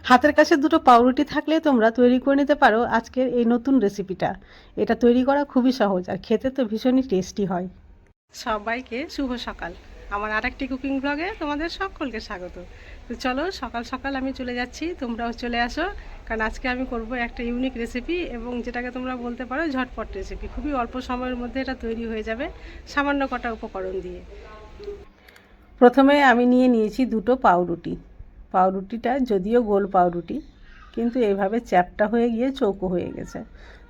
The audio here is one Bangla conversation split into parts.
হাতের কাছে দুটো পাউরুটি থাকলে তোমরা তৈরি করে নিতে পারো আজকের এই নতুন রেসিপিটা। এটা তৈরি করা খুবই সহজ আর খেতে তো ভীষণই টেস্টি হয়। সবাইকে শুভ সকাল। আমার আরেকটি কুকিং ব্লগে তোমাদের সকলকে স্বাগত। তো চলো সকাল সকাল আমি চলে যাচ্ছি, তোমরাও চলে আসো, কারণ আজকে আমি করব একটা ইউনিক রেসিপি এবং যেটাকে তোমরা বলতে পারো ঝটপট রেসিপি। খুবই অল্প সময়ের মধ্যে এটা তৈরি হয়ে যাবে সামান্য কটা উপকরণ দিয়ে। প্রথমে আমি নিয়েছি দুটো পাউরুটি। পাউরুটিটা যদিও গোল পাউরুটি, কিন্তু এইভাবে চ্যাপটা হয়ে গিয়ে চৌকো হয়ে গেছে।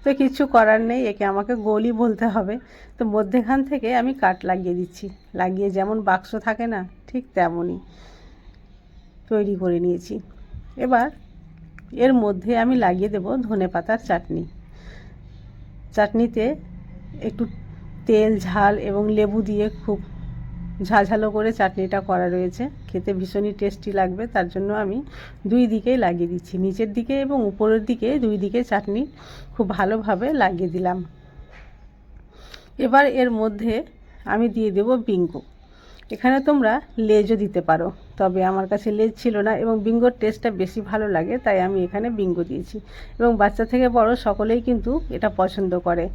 তো কিছু করার নেই, একে আমাকে গোলই বলতে হবে। তো মধ্যেখান থেকে আমি কাট লাগিয়ে দিচ্ছি, লাগিয়ে যেমন বাক্স থাকে না ঠিক তেমনই তৈরি করে নিয়েছি। এবার এর মধ্যে আমি লাগিয়ে দেব ধনেপাতার চাটনি। চাটনিতে একটু তেল, ঝাল এবং লেবু দিয়ে খুব ঝাঝালো করে চাটনিটা করা রয়েছে, খেতে ভীষণই টেস্টি লাগবে। তার জন্য আমি দুই দিকেই লাগিয়ে দিচ্ছি, নিচের দিকে এবং উপরের দিকে দুই দিকে চাটনি খুব ভালোভাবে লাগিয়ে দিলাম। এবার এর মধ্যে আমি দিয়ে দেব বিঙ্গো। এখানে তোমরা লেজও দিতে পারো, তবে আমার কাছে লেজ ছিল না এবং বিঙ্গোর টেস্টটা বেশি ভালো লাগে, তাই আমি এখানে বিঙ্গো দিয়েছি। এবং বাচ্চা থেকে বড় সকলেই কিন্তু এটা পছন্দ করে।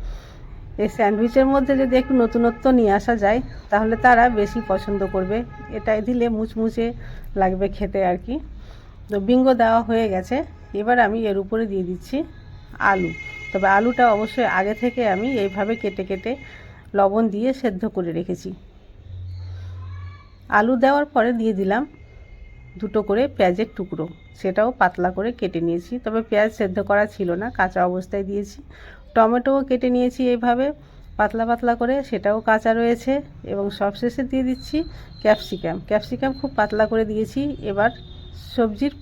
এই স্যান্ডউইচের মধ্যে যদি একটু নতুনত্ব নিয়ে আসা যায় তাহলে তারা বেশি পছন্দ করবে। এটাই দিলে মুচমুচে লাগবে খেতে আর কি। তো বিঙ্গো দেওয়া হয়ে গেছে। এবার আমি এর উপরে দিয়ে দিচ্ছি আলু। তবে আলুটা অবশ্যই আগে থেকে আমি এইভাবে কেটে কেটে লবণ দিয়ে সেদ্ধ করে রেখেছি। আলু দেওয়ার পরে দিয়ে দিলাম দুটো করে পেঁয়াজের টুকরো, সেটাও পাতলা করে কেটে নিয়েছি, তবে পেঁয়াজ সেদ্ধ করা ছিল না, কাঁচা অবস্থায় দিয়েছি। টমেটোও কেটে নিয়েছি এইভাবে পাতলা পাতলা করে, সেটাও কাঁচা রয়েছে। এবং সবশেষে দিয়ে দিচ্ছি ক্যাপসিকাম। ক্যাপসিকাম খুব পাতলা করে দিয়েছি। এবার সবজির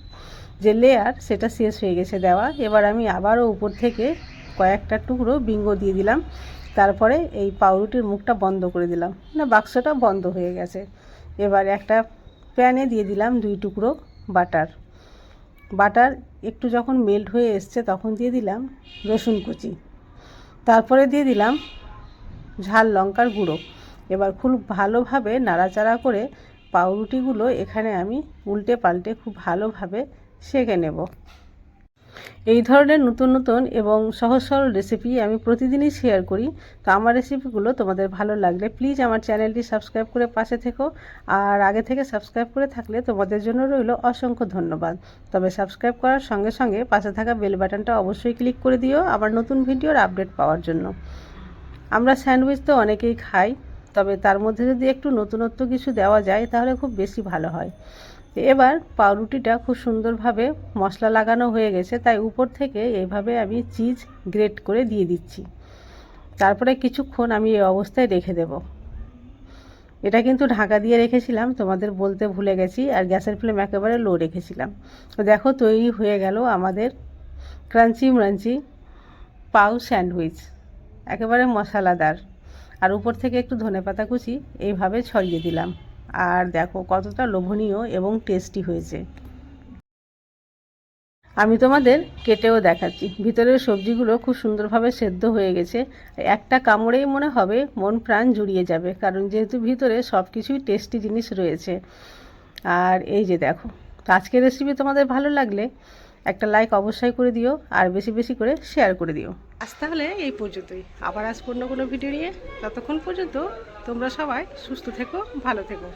যে লেয়ার সেটা শেষ হয়ে গেছে দেওয়া। এবার আমি আবারও উপর থেকে কয়েকটা টুকরো বিঙ্গো দিয়ে দিলাম। তারপরে এই পাউরুটির মুখটা বন্ধ করে দিলাম, না বাক্সটা বন্ধ হয়ে গেছে। এবার একটা প্যানে দিয়ে দিলাম 2 টুকরো বাটার। বাটার একটু যখন মেল্ট হয়ে এসছে তখন দিয়ে দিলাম রসুন কুচি, তারপরে দিয়ে দিলাম ঝাল লঙ্কার গুঁড়ো। এবার খুব ভালোভাবে নাড়াচাড়া করে পাউরুটিগুলো এখানে আমি উল্টে পাল্টে খুব ভালোভাবে সেঁকে নেব। এই ধরনের নতুন নতুন এবং সহজ সরল রেসিপি আমি প্রতিদিনই শেয়ার করি। তো আমার রেসিপিগুলো তোমাদের ভালো লাগলে প্লিজ আমার চ্যানেলটি সাবস্ক্রাইব করে পাশে থেকো। আর আগে থেকে সাবস্ক্রাইব করে থাকলে তোমাদের জন্য রইল অসংখ্য ধন্যবাদ। তবে সাবস্ক্রাইব করার সঙ্গে সঙ্গে পাশে থাকা বেল বাটনটা অবশ্যই ক্লিক করে দিও আবার নতুন ভিডিওর আপডেট পাওয়ার জন্য। আমরা স্যান্ডউইচ তো অনেকেই খাই, তবে তার মধ্যে যদি একটু নতুনত্ব কিছু দেওয়া যায় তাহলে খুব বেশি ভালো হয়। এবার পাউরুটিটা খুব সুন্দরভাবে মশলা লাগানো হয়ে গেছে, তাই উপর থেকে এইভাবে আমি চিজ গ্রেট করে দিয়ে দিচ্ছি। তারপরে কিছুক্ষণ আমি এই অবস্থায় রেখে দেব। এটা কিন্তু ঢাকা দিয়ে রেখেছিলাম, তোমাদের বলতে ভুলে গেছি, আর গ্যাসের ফ্লেম একেবারে লো রেখেছিলাম। তো দেখো তৈরি হয়ে গেল আমাদের ক্রাঞ্চি ম্রাঞ্চি পাউ স্যান্ডউইচ, একেবারে মশলাদার। আর উপর থেকে একটু ধনেপাতা কুচি এইভাবে ছড়িয়ে দিলাম। আর দেখো কতটা লোভনীয় এবং টেস্টি হয়েছে। আমি তোমাদের কেটেও দেখাচ্ছি। ভিতরের সবজিগুলো খুব সুন্দরভাবে সেদ্ধ হয়ে গেছে। একটা কামড়েই মনে হবে মন প্রাণ জুড়িয়ে যাবে, কারণ যেহেতু ভিতরে সব কিছুই টেস্টি জিনিস রয়েছে। আর এই যে দেখো, তো আজকের রেসিপি তোমাদের ভালো লাগলে একটা লাইক অবশ্যই করে দিও আর বেশি বেশি করে শেয়ার করে দিও। আজ তাহলে এই পর্যন্তই, আবার আসবো অন্য কোনো ভিডিও নিয়ে। ততক্ষণ পর্যন্ত তোমরা সবাই সুস্থ থেকো, ভালো থেকো।